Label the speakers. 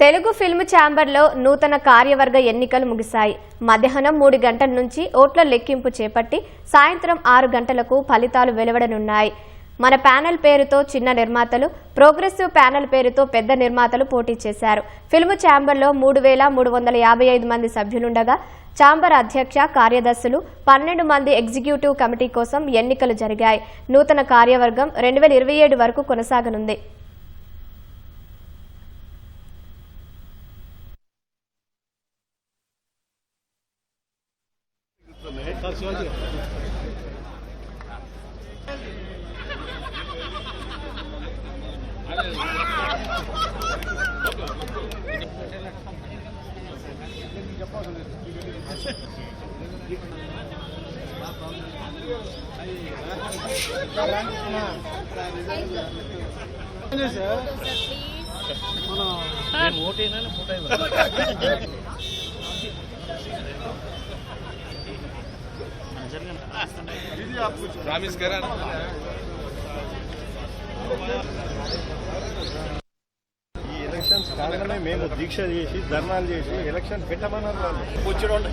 Speaker 1: Telugu film ఛాంబర్లో నూతన కార్యవర్గ ఎన్నికలు ముగిశాయి. మధ్యాహ్నం 3 గంటల నుంచి ఓట్ల లెక్కింపు చేపట్టి సాయంత్రం 6 గంటలకు ఫలితాలు వెలువడనున్నాయి. మన ప్యానెల్ పేరుతో చిన్న నిర్మాతలు, ప్రోగ్రెసివ్ ప్యానెల్ పేరుతో పెద్ద నిర్మాతలు పోటీ చేశారు. ఫిల్మ్ ఛాంబర్లో 3,355 మంది సభ్యులుండగా ఛాంబర్ అధ్యక్ష, కార్యదర్శులు, 12 మంది ఎగ్జిక్యూటివ్ కమిటీ కోసం ఎన్నికలు జరిగాయి. నూతన కార్యవర్గం 2027 వరకు కొనసాగనుంది.
Speaker 2: प्रॉमिस करा ना
Speaker 3: ఈ ఎలక్షన్స్ కాగానే మేము దీక్ష చేసి ధర్నాలు చేసి ఎలక్షన్ పెట్టమన్నారు వాళ్ళు కూర్చోండి